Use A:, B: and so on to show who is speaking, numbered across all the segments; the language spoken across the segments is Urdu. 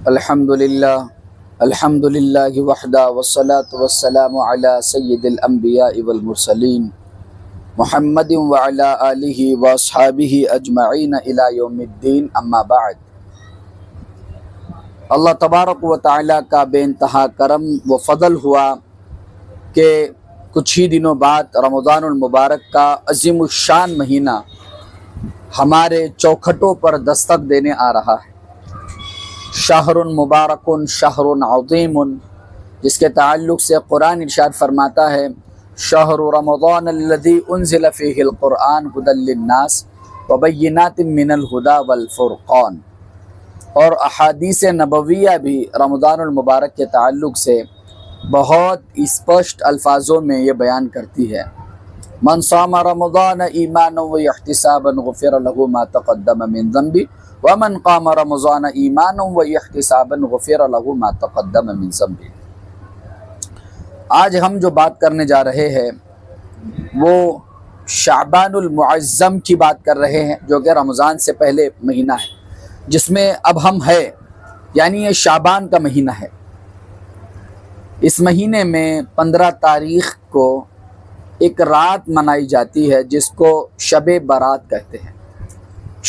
A: الحمد للہ وحدہ والصلاة والسلام علی سید الانبیاء والمرسلین محمد وعلی آلہ واصحابہ اجمعین الی یوم الدین، اما بعد۔ اللہ تبارک و تعالیٰ کا بے انتہا کرم و فضل ہوا کہ کچھ ہی دنوں بعد رمضان المبارک کا عظیم الشان مہینہ ہمارے چوکھٹوں پر دستک دینے آ رہا ہے۔ شہر مبارک شہر عظیم، جس کے تعلق سے قرآن ارشاد فرماتا ہے شہر رمضان الذی انزل فیہ القرآن ھدی للناس وبینات من الھدی والفرقان، اور احادیث نبویہ بھی رمضان المبارک کے تعلق سے بہت اسپشٹ الفاظوں میں یہ بیان کرتی ہے۔ من صام رمضان ایمانا واحتسابا غفر له ما تقدم من ذنبه ومن قام رمضان ایمانا واحتسابا غفر له ما تقدم من ذنبه۔ آج ہم جو بات کرنے جا رہے ہیں وہ شعبان المعظم کی بات کر رہے ہیں، جو کہ رمضان سے پہلے مہینہ ہے، جس میں اب ہم ہے، یعنی یہ شعبان کا مہینہ ہے۔ اس مہینے میں 15 تاریخ کو ایک رات منائی جاتی ہے جس کو شب برات کہتے ہیں۔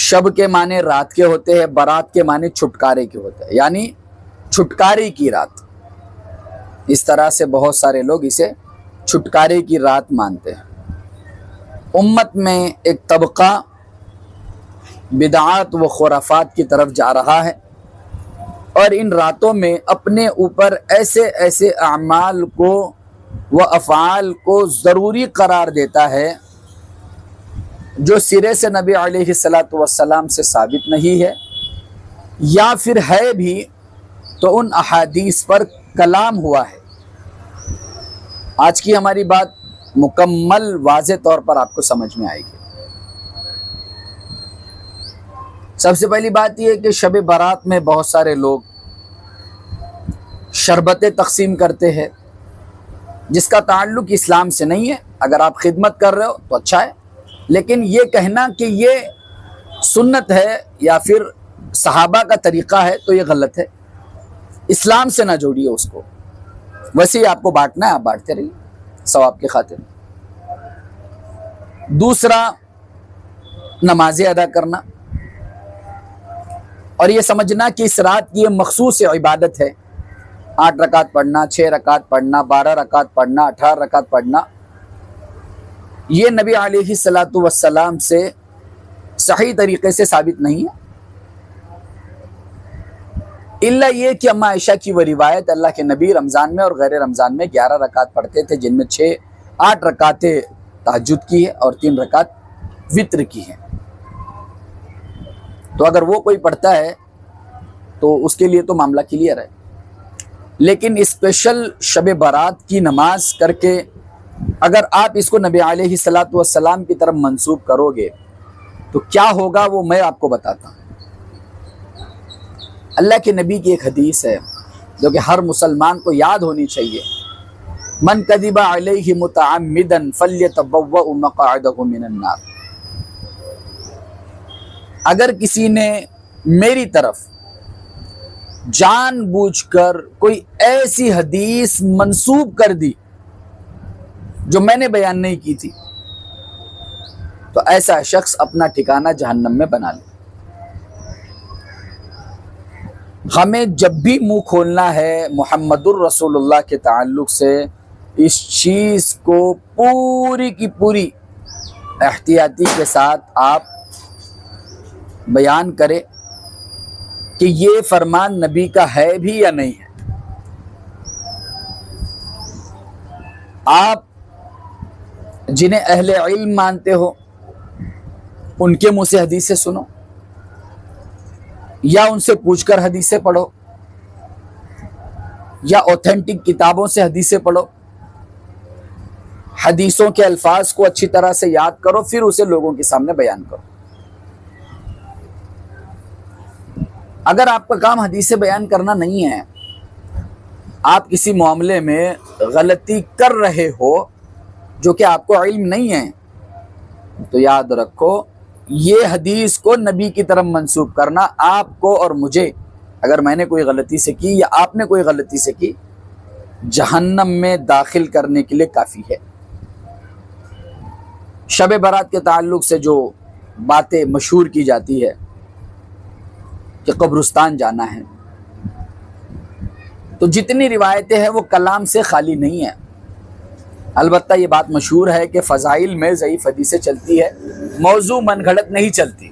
A: شب کے معنی رات کے ہوتے ہیں، برات کے معنی چھٹکارے کے ہوتے ہیں، یعنی چھٹکارے کی رات۔ اس طرح سے بہت سارے لوگ اسے چھٹکارے کی رات مانتے ہیں۔ امت میں ایک طبقہ بدعات و خرافات کی طرف جا رہا ہے، اور ان راتوں میں اپنے اوپر ایسے ایسے اعمال کو و افعال کو ضروری قرار دیتا ہے جو سرے سے نبی علیہ السلام سے ثابت نہیں ہے، یا پھر ہے بھی تو ان احادیث پر کلام ہوا ہے۔ آج کی ہماری بات مکمل واضح طور پر آپ کو سمجھ میں آئے گی۔ سب سے پہلی بات یہ ہے کہ شب برات میں بہت سارے لوگ شربتیں تقسیم کرتے ہیں، جس کا تعلق اسلام سے نہیں ہے۔ اگر آپ خدمت کر رہے ہو تو اچھا ہے، لیکن یہ کہنا کہ یہ سنت ہے یا پھر صحابہ کا طریقہ ہے تو یہ غلط ہے۔ اسلام سے نہ جوڑیے اس کو، ویسے ہی آپ کو بانٹنا ہے، آپ بانٹتے رہیے ثواب کی خاطر۔ دوسرا، نمازیں ادا کرنا، اور یہ سمجھنا کہ اس رات کی یہ مخصوص عبادت ہے۔ 8 رکعت پڑھنا، 6 رکعت پڑھنا، 12 رکعت پڑھنا، 18 رکعت پڑھنا، یہ نبی علیہ السلام سے صحیح طریقے سے ثابت نہیں ہے، الا یہ کہ اما عائشہ کی وہ روایت، اللہ کے نبی رمضان میں اور غیر رمضان میں 11 رکعت پڑھتے تھے، جن میں 8 رکعتیں تہجد کی ہے اور 3 رکعت وطر کی ہیں۔ تو اگر وہ کوئی پڑھتا ہے تو اس کے لیے تو معاملہ کلیئر ہے، لیکن اسپیشل شب برات کی نماز کر کے اگر آپ اس کو نبی علیہ السلام کی طرف منسوب کرو گے تو کیا ہوگا وہ میں آپ کو بتاتا ہوں۔ اللہ کے نبی کی ایک حدیث ہے جو کہ ہر مسلمان کو یاد ہونی چاہیے، من کذب علیہ متعمدا فلیتبوأ مقعدہ من النار۔ اگر کسی نے میری طرف جان بوجھ کر کوئی ایسی حدیث منسوب کر دی جو میں نے بیان نہیں کی تھی، تو ایسا شخص اپنا ٹھکانہ جہنم میں بنا لے۔ ہمیں جب بھی منہ کھولنا ہے محمد الرسول اللہ کے تعلق سے، اس چیز کو پوری کی پوری احتیاطی کے ساتھ آپ بیان کریں کہ یہ فرمان نبی کا ہے بھی یا نہیں ہے۔ آپ جنہیں اہل علم مانتے ہو ان کے منہ سے حدیثیں سنو، یا ان سے پوچھ کر حدیثیں پڑھو، یا اوتھینٹک کتابوں سے حدیثیں پڑھو۔ حدیثوں کے الفاظ کو اچھی طرح سے یاد کرو، پھر اسے لوگوں کے سامنے بیان کرو۔ اگر آپ کا کام حدیثیں بیان کرنا نہیں ہے، آپ کسی معاملے میں غلطی کر رہے ہو جو کہ آپ کو علم نہیں ہے، تو یاد رکھو یہ حدیث کو نبی کی طرف منسوب کرنا آپ کو اور مجھے اگر میں نے کوئی غلطی سے کی یا آپ نے کوئی غلطی سے کی، جہنم میں داخل کرنے کے لیے کافی ہے۔ شب برات کے تعلق سے جو باتیں مشہور کی جاتی ہے کہ قبرستان جانا ہے، تو جتنی روایتیں ہیں وہ کلام سے خالی نہیں ہیں۔ البتہ یہ بات مشہور ہے کہ فضائل میں ضعیف حدیثیں چلتی ہے، موضوع من گھڑت نہیں چلتی،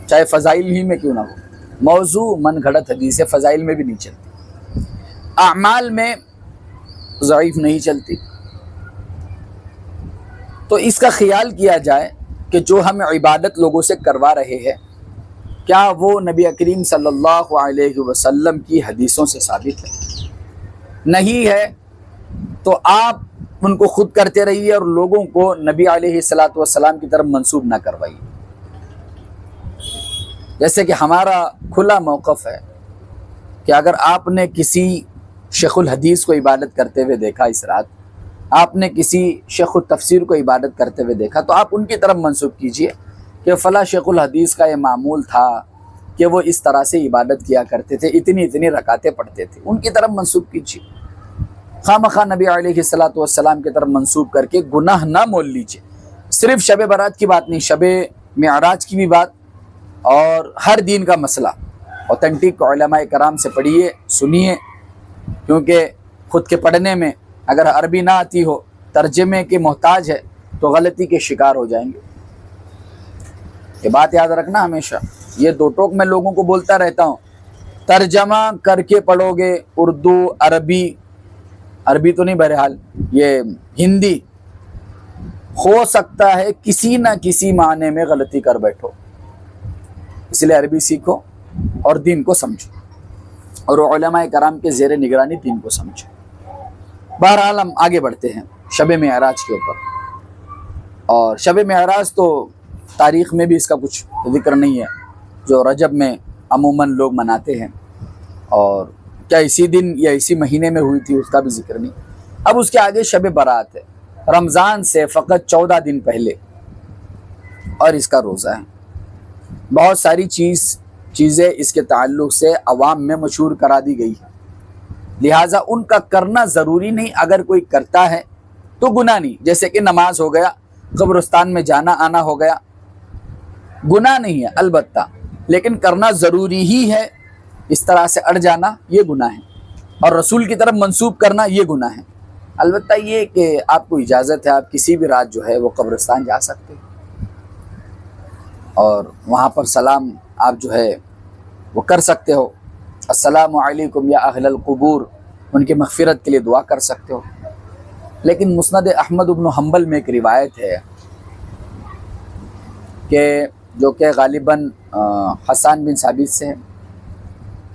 A: چاہے فضائل ہی میں کیوں نہ ہو، موضوع من گھڑت حدیثیں فضائل میں بھی نہیں چلتی، اعمال میں ضعیف نہیں چلتی۔ تو اس کا خیال کیا جائے کہ جو ہم عبادت لوگوں سے کروا رہے ہیں، کیا وہ نبی کریم صلی اللہ علیہ وسلم کی حدیثوں سے ثابت ہے؟ نہیں ہے تو آپ ان کو خود کرتے رہیے اور لوگوں کو نبی علیہ الصلوۃ والسلام کی طرف منسوب نہ کروائیے۔ جیسے کہ ہمارا کھلا موقف ہے کہ اگر آپ نے کسی شیخ الحدیث کو عبادت کرتے ہوئے دیکھا اس رات، آپ نے کسی شیخ التفسیر کو عبادت کرتے ہوئے دیکھا، تو آپ ان کی طرف منسوب کیجئے کہ فلاں شیخ الحدیث کا یہ معمول تھا کہ وہ اس طرح سے عبادت کیا کرتے تھے، اتنی رکعتیں پڑھتے تھے، ان کی طرف منسوب کیجئے۔ خواہ مخواہ نبی علیہ الصلوۃ والسلام کی طرف منسوب کر کے گناہ نہ مول لیجئے۔ صرف شب برات کی بات نہیں، شب معراج کی بھی بات، اور ہر دین کا مسئلہ اوتھینٹک علماء کرام سے پڑھیے، سنیے، کیونکہ خود کے پڑھنے میں اگر عربی نہ آتی ہو، ترجمے کے محتاج ہے، تو غلطی کے شکار ہو جائیں گے۔ یہ بات یاد رکھنا ہمیشہ، یہ دو ٹوک میں لوگوں کو بولتا رہتا ہوں، ترجمہ کر کے پڑھو گے اردو، عربی تو نہیں، بہرحال یہ ہندی، ہو سکتا ہے کسی نہ کسی معنی میں غلطی کر بیٹھو، اس لیے عربی سیکھو اور دین کو سمجھو، اور علماء کرام کے زیر نگرانی دین کو سمجھو۔ بہرحال ہم آگے بڑھتے ہیں شب معراج کے اوپر، اور شب معراج تو تاریخ میں بھی اس کا کچھ ذکر نہیں ہے، جو رجب میں عموماً لوگ مناتے ہیں، اور کیا اسی دن یا اسی مہینے میں ہوئی تھی اس کا بھی ذکر نہیں۔ اب اس کے آگے شب برات ہے، رمضان سے فقط 14 دن پہلے، اور اس کا روزہ ہے۔ بہت ساری چیزیں اس کے تعلق سے عوام میں مشہور کرا دی گئی ہے، لہٰذا ان کا کرنا ضروری نہیں، اگر کوئی کرتا ہے تو گناہ نہیں، جیسے کہ نماز ہو گیا، قبرستان میں جانا آنا ہو گیا، گناہ نہیں ہے البتہ، لیکن کرنا ضروری ہی ہے، اس طرح سے اڑ جانا یہ گناہ ہے، اور رسول کی طرف منسوب کرنا یہ گناہ ہے۔ البتہ یہ کہ آپ کو اجازت ہے، آپ کسی بھی رات جو ہے وہ قبرستان جا سکتے ہیں، اور وہاں پر سلام آپ جو ہے وہ کر سکتے ہو، السلام علیکم یا اہل القبور، ان کی مغفرت کے لیے دعا کر سکتے ہو۔ لیکن مسند احمد بن حنبل میں ایک روایت ہے کہ جو کہ غالباً حسان بن ثابت سے ہے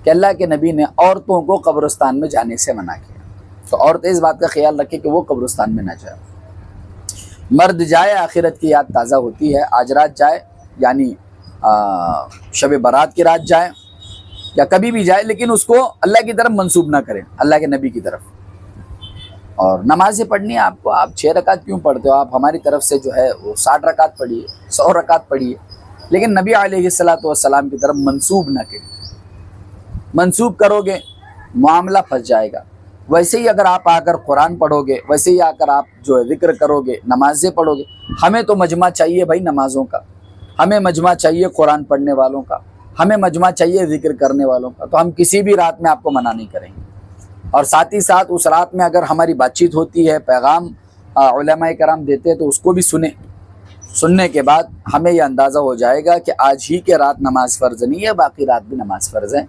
A: کہ اللہ کے نبی نے عورتوں کو قبرستان میں جانے سے منع کیا، تو عورتیں اس بات کا خیال رکھیں کہ وہ قبرستان میں نہ جائے۔ مرد جائے، آخرت کی یاد تازہ ہوتی ہے، آج رات جائے، یعنی شب برات کی رات جائے یا کبھی بھی جائے، لیکن اس کو اللہ کی طرف منسوب نہ کریں، اللہ کے نبی کی طرف۔ اور نمازیں پڑھنی ہے آپ کو، آپ 6 رکعت کیوں پڑھتے ہو؟ آپ ہماری طرف سے جو ہے وہ 60 رکعت پڑھیے، 100 رکعت پڑھیے، لیکن نبی علیہ الصلوۃ والسلام کی طرف منسوب نہ کریں۔ منسوب کرو گے معاملہ پھنس جائے گا۔ ویسے ہی اگر آپ آ کر قرآن پڑھو گے، ویسے ہی آ کر آپ جو ہے ذکر کرو گے، نمازیں پڑھو گے، ہمیں تو مجمع چاہیے بھائی نمازوں کا، ہمیں مجمع چاہیے قرآن پڑھنے والوں کا، ہمیں مجمع چاہیے ذکر کرنے والوں کا، تو ہم کسی بھی رات میں آپ کو منع نہیں کریں گے۔ اور ساتھ ہی ساتھ اس رات میں اگر ہماری بات چیت ہوتی ہے، پیغام علماء کرام دیتے ہیں، تو اس کو بھی سنیں۔ سننے کے بعد ہمیں یہ اندازہ ہو جائے گا کہ آج ہی کے رات نماز فرض نہیں ہے، باقی رات بھی نماز فرض ہے۔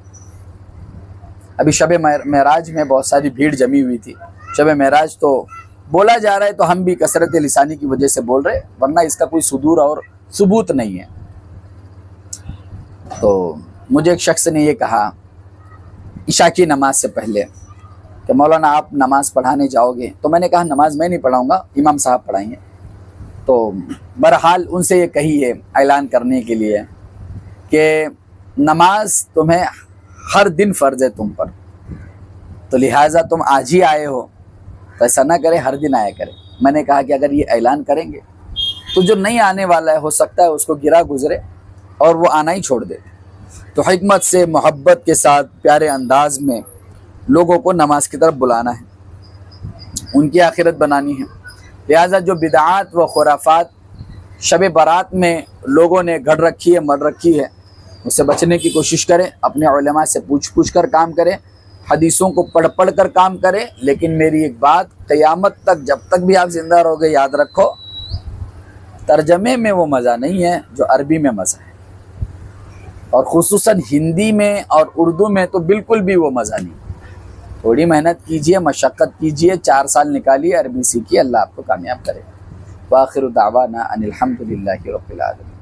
A: ابھی شب معراج میں بہت ساری بھیڑ جمی ہوئی تھی، شب معراج تو بولا جا رہا ہے، تو ہم بھی کثرت لسانی کی وجہ سے بول رہے، ورنہ اس کا کوئی صدور اور ثبوت نہیں ہے۔ تو مجھے ایک شخص نے یہ کہا عشاء کی نماز سے پہلے کہ مولانا آپ نماز پڑھانے جاؤ گے؟ تو میں نے کہا نماز میں نہیں پڑھاؤں گا، امام صاحب پڑھائیں گے۔ تو بہرحال ان سے یہ کہی ہے اعلان کرنے کے لیے کہ نماز تمہیں ہر دن فرض ہے تم پر، تو لہٰذا تم آج ہی آئے ہو تو ایسا نہ کرے، ہر دن آیا کرے۔ میں نے کہا کہ اگر یہ اعلان کریں گے تو جو نہیں آنے والا ہے ہو سکتا ہے اس کو گرا گزرے اور وہ آنا ہی چھوڑ دے۔ تو حکمت سے، محبت کے ساتھ، پیارے انداز میں لوگوں کو نماز کی طرف بلانا ہے، ان کی آخرت بنانی ہے۔ لہٰذا جو بدعات و خرافات شب برات میں لوگوں نے گھڑ رکھی ہے، مر رکھی ہے، اس سے بچنے کی کوشش کریں، اپنے علماء سے پوچھ کر کام کریں، حدیثوں کو پڑھ کر کام کریں۔ لیکن میری ایک بات، قیامت تک جب تک بھی آپ زندہ رہو گے، یاد رکھو، ترجمے میں وہ مزہ نہیں ہے جو عربی میں مزہ ہے، اور خصوصاً ہندی میں اور اردو میں تو بالکل بھی وہ مزہ نہیں۔ تھوڑی محنت کیجئے، مشقت کیجئے، 4 سال نکالیے، عربی سیکھیے، اللہ آپ کو کامیاب کرے۔ وآخر دعوانا ان الحمد للہ رب العالمین۔